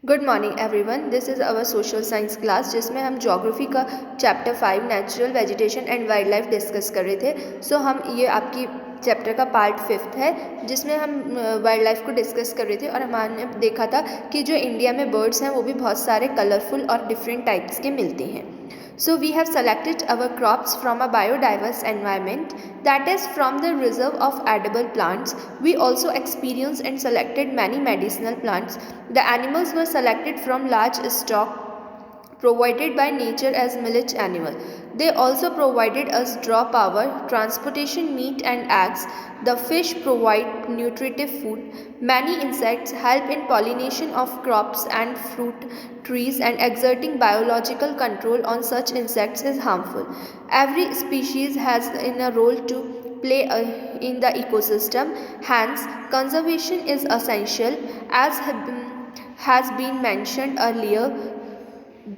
Good morning everyone, this is our social science class जिसमें हम geography का chapter 5 natural vegetation and wild life discuss कर रहे थे। सो हम ये आपकी चैप्टर का पार्ट 5 है जिसमें हम वाइल्ड लाइफ को डिस्कस कर रहे थे और हमने देखा था कि जो इंडिया में बर्ड्स हैं वो भी बहुत सारे कलरफुल और डिफरेंट टाइप्स के मिलते हैं। So we have selected our crops from a biodiverse environment, that is from the reserve of edible plants. We also experienced and selected many medicinal plants. The animals were selected from large stock provided by nature as milch animal. They also provided us draw power, transportation, meat and eggs. The fish provide nutritive food. Many insects help in pollination of crops and fruit trees, and exerting biological control on such insects is harmful. Every species has in a role to play in the ecosystem. Hence, conservation is essential as has been mentioned earlier.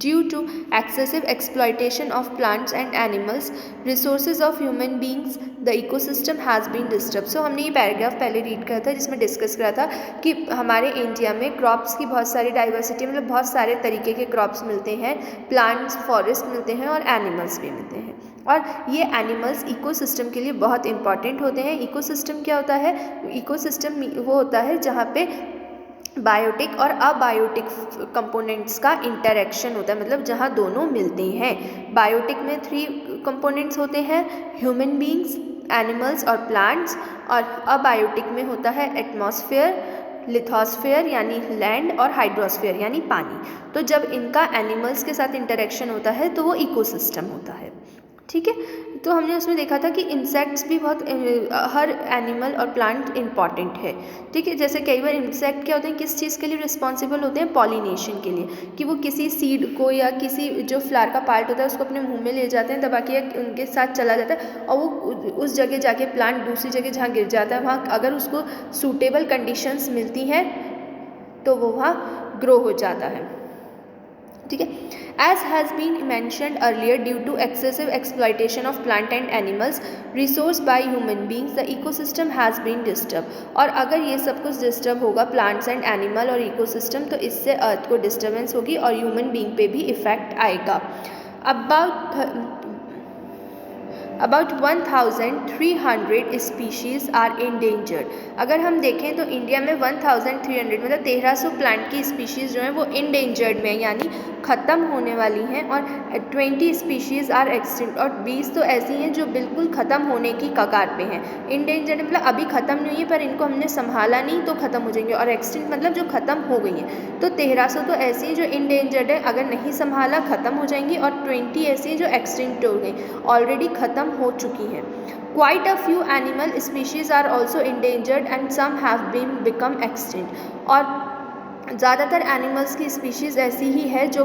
Due to excessive exploitation of plants and animals, resources of human beings, the ecosystem has been disturbed. So हमने ये paragraph पहले read करा था जिसमें discuss करा था कि हमारे इंडिया में क्रॉप्स की बहुत सारी डाइवर्सिटी, मतलब बहुत सारे तरीके के क्रॉप्स मिलते हैं, प्लांट्स, फॉरेस्ट मिलते हैं और एनिमल्स भी मिलते हैं। और ये एनिमल्स इकोसिस्टम के लिए बहुत इंपॉर्टेंट होते हैं। इकोसिस्टम क्या होता है? इकोसिस्टम वो होता है जहाँ पे बायोटिक और अबायोटिक कंपोनेंट्स का इंटरेक्शन होता है, मतलब जहाँ दोनों मिलते हैं। बायोटिक में 3 कंपोनेंट्स होते हैं, ह्यूमन बींग्स, एनिमल्स और प्लांट्स। और अबायोटिक में होता है एटमॉस्फेयर, लिथोस्फेयर यानी लैंड और हाइड्रोस्फेयर यानी पानी। तो जब इनका एनिमल्स के साथ इंटरेक्शन होता है तो वो इकोसिस्टम होता है। ठीक है, तो हमने उसमें देखा था कि इंसेक्ट्स भी बहुत, हर एनिमल और प्लांट इम्पॉर्टेंट है। ठीक है, जैसे कई बार इंसेक्ट क्या होते हैं, किस चीज़ के लिए रिस्पॉन्सिबल होते हैं? पॉलिनेशन के लिए, कि वो किसी सीड को या किसी जो फ्लावर का पार्ट होता है उसको अपने मुंह में ले जाते हैं, दबा के उनके साथ चला जाता है और वो उस जगह जाके प्लांट दूसरी जगह जहाँ गिर जाता है वहाँ अगर उसको सूटेबल कंडीशंस मिलती हैं तो वो वहाँ ग्रो हो जाता है। ठीक है, as has been mentioned earlier, due to excessive exploitation of plant and animals resource by human beings, the ecosystem has been disturbed. और अगर ये सब कुछ डिस्टर्ब होगा, प्लांट्स एंड एनिमल और इकोसिस्टम, तो इससे अर्थ को डिस्टर्बेंस होगी और ह्यूमन बींग पे भी इफेक्ट आएगा। About 1300 species are endangered. अगर हम देखें तो इंडिया में 1300 मतलब 1300 प्लांट की स्पीशीज़ जो हैं वो इंडेंजर्ड में यानी ख़त्म होने वाली हैं, और 20 स्पीशीज़ आर एक्सटिंक्ट, और 20 तो ऐसी हैं जो बिल्कुल ख़त्म होने की कगार पे हैं। इंडेंजर्ड मतलब अभी ख़त्म नहीं है पर इनको हमने संभाला नहीं तो ख़त्म हो जाएंगे, और एक्सटिंक्ट मतलब जो ख़त्म हो गई हैं। तो 1300 तो ऐसी हैं जो इंडेंजर्ड है, अगर नहीं संभाला ख़त्म हो जाएंगी, और 20 ऐसी हैं जो एक्सटिंक्ट हो गई, ऑलरेडी ख़त्म हो चुकी हैं। Quite a few animal species are also endangered and some have been become extinct। और ज़्यादातर एनिमल्स की स्पीशीज़ ऐसी ही है जो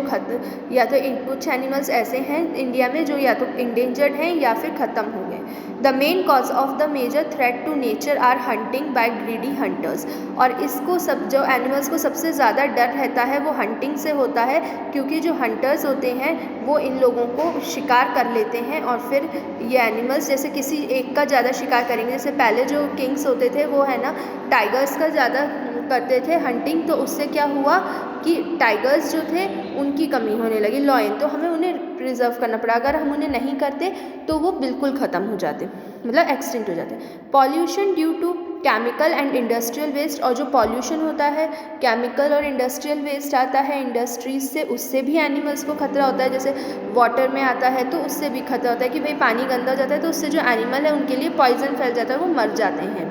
या तो कुछ एनिमल्स ऐसे हैं इंडिया में जो या तो इंडेंजर्ड हैं या फिर ख़त्म हो गए। The main cause of the major threat to nature are hunting by greedy hunters. और इसको सब जो एनिमल्स को सबसे ज़्यादा डर रहता है वो हंटिंग से होता है, क्योंकि जो हंटर्स होते हैं वो इन लोगों को शिकार कर लेते हैं और फिर ये एनिमल्स जैसे किसी एक का ज़्यादा शिकार करेंगे। जैसे पहले जो किंग्स होते थे वो है ना टाइगर्स का ज़्यादा करते थे हंटिंग, तो उससे क्या हुआ कि टाइगर्स जो थे उनकी कमी होने लगी, लॉयन, तो हमें उन्हें प्रिजर्व करना पड़ा। अगर हम उन्हें नहीं करते तो वो बिल्कुल ख़त्म हो जाते, मतलब एक्सटिंक्ट हो जाते। Pollution due to chemical and industrial waste. और जो पॉल्यूशन होता है, केमिकल और इंडस्ट्रियल वेस्ट आता है इंडस्ट्रीज से, उससे भी एनिमल्स को खतरा होता है। जैसे वाटर में आता है तो उससे भी खतरा होता है कि भाई पानी गंदा हो जाता है तो उससे जो एनिमल है उनके लिए पॉइजन फैल जाता है, वो मर जाते हैं।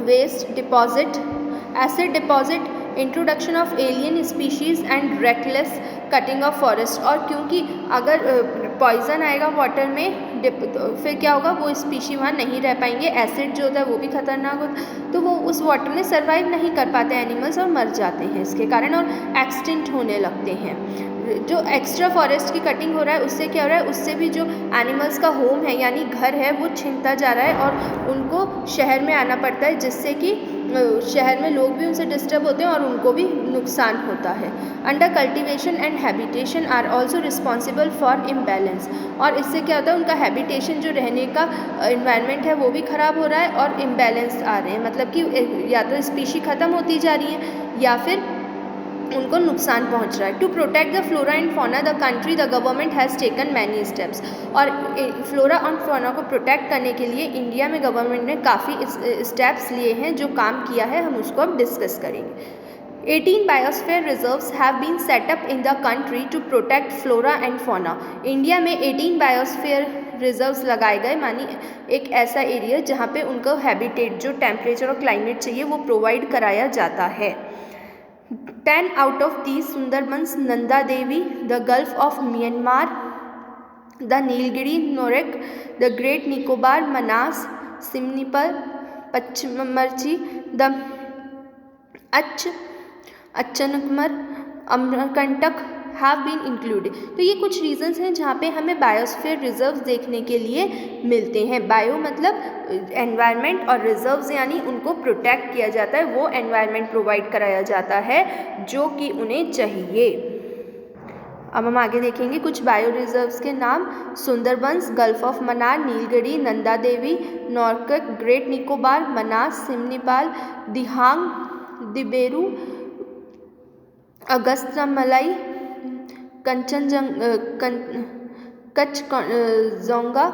Waste deposit, acid deposit, introduction of alien species and reckless cutting of forest. और क्योंकि अगर पॉइजन आएगा वाटर में तो फिर क्या होगा, वो स्पीशी वहाँ नहीं रह पाएंगे, एसिड जो होता है वो भी खतरनाक होता है, तो वो उस वाटर में सर्वाइव नहीं कर पाते एनिमल्स और मर जाते हैं इसके कारण और एक्सटिंक्ट होने लगते हैं। जो एक्स्ट्रा फॉरेस्ट की कटिंग हो रहा है उससे क्या हो रहा है, उससे भी जो एनिमल्स का होम है यानी घर है वो छिनता जा रहा है और उनको शहर में आना पड़ता है, जिससे कि शहर में लोग भी उनसे डिस्टर्ब होते हैं और उनको भी नुकसान होता है। Under cultivation and habitation are also responsible for imbalance. और इससे क्या होता है, उनका हैबिटेशन जो रहने का इन्वायरमेंट है वो भी ख़राब हो रहा है और इम्बैलेंस आ रहे हैं, मतलब कि या तो स्पीशी ख़त्म होती जा रही है या फिर उनको नुकसान पहुंच रहा है। To protect the flora and fauna the country the government has taken many steps. और फ्लोरा और फौना को प्रोटेक्ट करने के लिए इंडिया में गवर्नमेंट ने काफ़ी स्टेप्स लिए हैं। जो काम किया है हम उसको अब डिस्कस करेंगे। 18 biosphere reserves have been set up in the country to protect flora and fauna. India में 18 बायोस्फीयर रिजर्व्स लगाए गए, मानी एक ऐसा एरिया जहाँ पे उनको हैबिटेट, जो टेम्परेचर और क्लाइमेट चाहिए वो प्रोवाइड कराया जाता है। 10 out of these Sundarbans Nanda Devi, the gulf of Myanmar, the Nilgiri Nokrek, the great Nicobar, Manas, Similipal, Pachmarhi, the Achanakmar, Amarkantak have been included. तो ये कुछ रीजंस हैं जहाँ पे हमें बायोस्फीयर रिजर्व्स देखने के लिए मिलते हैं। बायो मतलब एनवायरनमेंट और रिजर्व्स यानी उनको प्रोटेक्ट किया जाता है, वो एनवायरनमेंट प्रोवाइड कराया जाता है जो कि उन्हें चाहिए। अब हम आगे देखेंगे कुछ बायो रिजर्व्स के नाम। Sundarbans, gulf of Mannar, Nilgiri, Nanda Devi, Nokrek, great Nicobar, Manas, Similipal, Dihang, Dibru, Agasthyamalai, Kanchenjunga,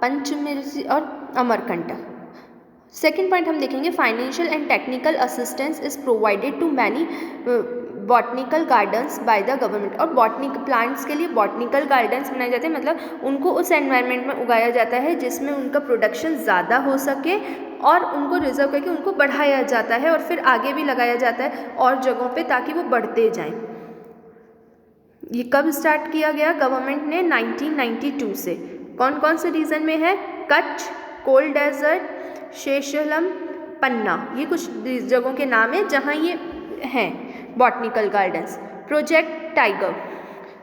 Pachmarhi और अमरकंटक। सेकेंड पॉइंट हम देखेंगे, financial and technical assistance is provided to many botanical gardens by the government. और बॉटनिक प्लांट्स के लिए बॉटनिकल गार्डन्स बनाए जाते हैं, मतलब उनको उस एनवायरनमेंट में उगाया जाता है जिसमें उनका प्रोडक्शन ज़्यादा हो सके और उनको रिजर्व करके उनको बढ़ाया जाता है और फिर आगे भी लगाया जाता है और जगहों पे ताकि वो बढ़ते जाएं। ये कब स्टार्ट किया गया गवर्नमेंट ने? 1992 से। कौन कौन से रीजन में है? कच्छ, कोल्ड डेजर्ट, शेषलम, पन्ना, ये कुछ जगहों के नाम हैं जहाँ ये हैं बॉटनिकल गार्डन्स। प्रोजेक्ट टाइगर,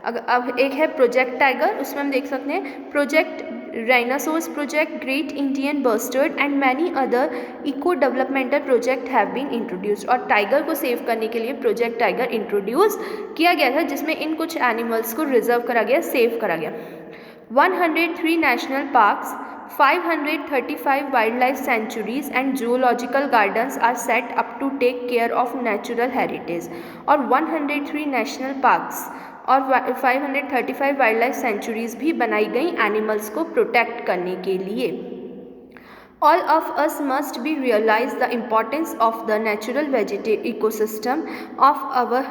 अब एक है प्रोजेक्ट टाइगर, उसमें हम देख सकते हैं project rhinoceros project, great Indian bustard and many other eco developmental project have been introduced. और टाइगर को सेव करने के लिए प्रोजेक्ट टाइगर इंट्रोड्यूस किया गया था, जिसमें इन कुछ एनिमल्स को रिजर्व करा गया, सेव करा गया। 103 national parks, 535 wildlife sanctuaries and zoological gardens are set up to take care of natural heritage। और 103 नेशनल पार्क्स और 535 वाइल्ड लाइफ सेंचुरीज भी बनाई गई एनिमल्स को प्रोटेक्ट करने के लिए। All of us must be realize the importance of the natural ecosystem of our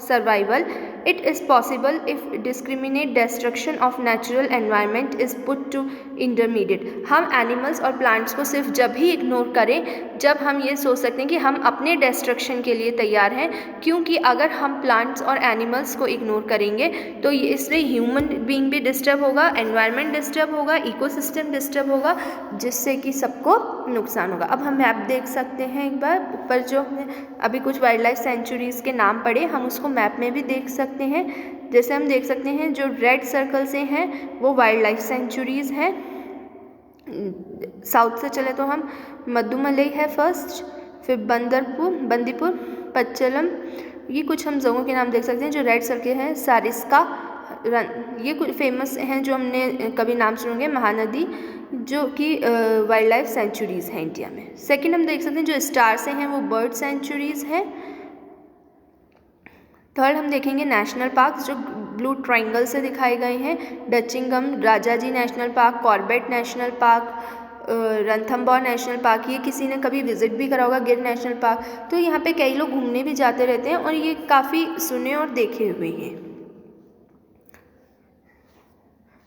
survival. It is possible if discriminate destruction of natural environment is put to intermediate। हम animals और plants को सिर्फ जब ही ignore करें जब हम ये सोच सकते हैं कि हम अपने डिस्ट्रक्शन के लिए तैयार हैं, क्योंकि अगर हम प्लांट्स और एनिमल्स को इग्नोर करेंगे तो इससे ह्यूमन बीइंग भी डिस्टर्ब होगा, एनवायरनमेंट डिस्टर्ब होगा, इकोसिस्टम डिस्टर्ब होगा, जिससे कि सबको नुकसान होगा। अब हम मैप देख सकते हैं एक बार ऊपर, जो अभी कुछ वाइल्ड लाइफ सेंचुरीज़ के नाम पढ़े हम उसको मैप में भी देख सकते हैं। जैसे हम देख सकते हैं जो रेड सर्कल से हैं वो वाइल्ड लाइफ सेंचुरीज़ हैं। साउथ से चले तो हम मधुमलई है फर्स्ट, फिर बंदीपुर, पच्चलम, ये कुछ हम जगहों के नाम देख सकते हैं जो रेड सर्कल हैं। सारिस्का, ये कुछ फेमस हैं जो हमने कभी नाम सुनेंगे, महानदी, जो कि वाइल्ड लाइफ सेंचुरीज़ हैं इंडिया में। सेकंड हम देख सकते हैं जो स्टार से हैं वो बर्ड सेंचुरीज़ हैं। थर्ड हम देखेंगे नेशनल पार्क्स जो ब्लू ट्रायंगल से दिखाए गए हैं, Dachigam, Rajaji national park, Corbett national park, Ranthambore national park. ये किसी ने कभी विजिट भी करा होगा, गिर नेशनल पार्क। तो यहाँ पे कई लोग घूमने भी जाते रहते हैं और ये काफ़ी सुने और देखे हुए हैं।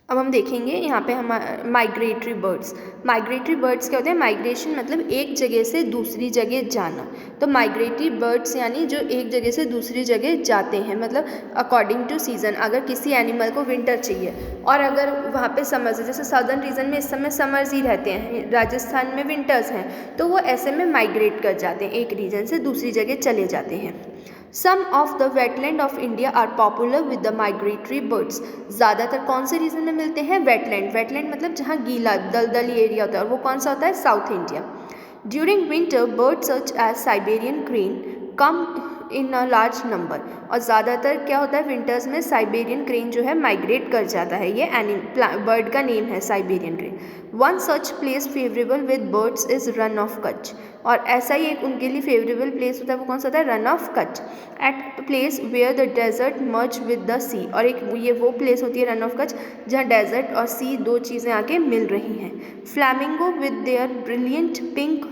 अब हम देखेंगे यहाँ पे हम माइग्रेटरी बर्ड्स। माइग्रेटरी बर्ड्स क्या होते हैं? माइग्रेशन मतलब एक जगह से दूसरी जगह जाना। तो माइग्रेटरी बर्ड्स यानी जो एक जगह से दूसरी जगह जाते हैं, मतलब अकॉर्डिंग टू सीज़न। अगर किसी एनिमल को विंटर चाहिए और अगर वहाँ पे समर्स है, जैसे साउदर्न रीजन में इस समय समर्स ही रहते हैं, राजस्थान में विंटर्स हैं, तो वो ऐसे में माइग्रेट कर जाते हैं, एक रीजन से दूसरी जगह चले जाते हैं। Some of the wetland of India are popular with the migratory birds। ज़्यादातर कौन से रीजन में मिलते हैं? वेटलैंड। वेटलैंड मतलब जहाँ गीला दलदली एरिया होता है, और वो कौन सा होता है? South India. During winter birds such as Siberian crane come in a large number. और ज़्यादातर क्या होता है विंटर्स में? साइबेरियन क्रेन जो है माइग्रेट कर जाता है। ये बर्ड का नेम है Siberian crane. One such place favourable with birds is run of Kutch, और ऐसा ही एक उनके लिए फेवरेबल प्लेस होता है, वो कौन सा होता है, run of Kutch. At place where the desert merge with the sea, और एक ये वो प्लेस होती है रन ऑफ कच्छ जहाँ डेजर्ट और सी दो चीज़ें आके मिल रही हैं। Flamingo with their brilliant pink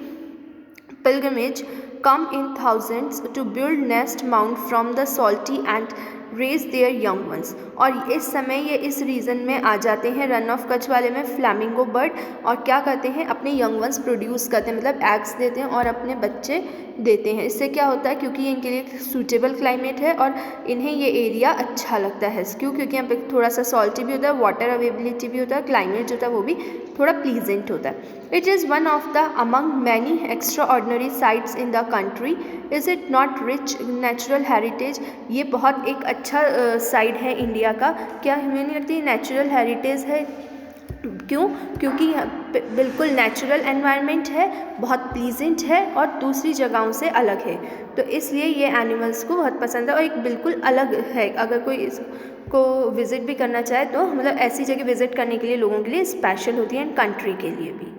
pilgrimage come in thousands to build nest mound from the salty and raise their young ones, और इस समय ये इस रीजन में आ जाते हैं रन ऑफ कच्छ वाले में फ्लैमिंगो बर्ड, और क्या करते हैं, अपने यंग वंस प्रोड्यूस करते हैं, मतलब एग्स देते हैं और अपने बच्चे देते हैं। इससे क्या होता है, क्योंकि ये इनके लिए सूटेबल क्लाइमेट है और इन्हें ये एरिया अच्छा लगता है, क्यों, क्योंकि यहाँ पे थोड़ा सा सॉल्टी भी होता है, वाटर अवेलेबिलिटी भी होता है, क्लाइमेट जो होता है वो भी थोड़ा प्लीजेंट होता है। It is one of the among many extra ordinary sites in the country, is it not rich natural heritage, ये बहुत एक अच्छा साइड है इंडिया का, क्या हमें नहीं लगती नेचुरल हेरिटेज है, क्यों, क्योंकि बिल्कुल नेचुरल एनवायरनमेंट है, बहुत प्लीजेंट है और दूसरी जगहों से अलग है, तो इसलिए ये एनिमल्स को बहुत पसंद है और एक बिल्कुल अलग है। अगर कोई इसको विज़िट भी करना चाहे तो मतलब ऐसी जगह विज़िट करने के लिए लोगों के लिए स्पेशल होती है, एंड कंट्री के लिए भी।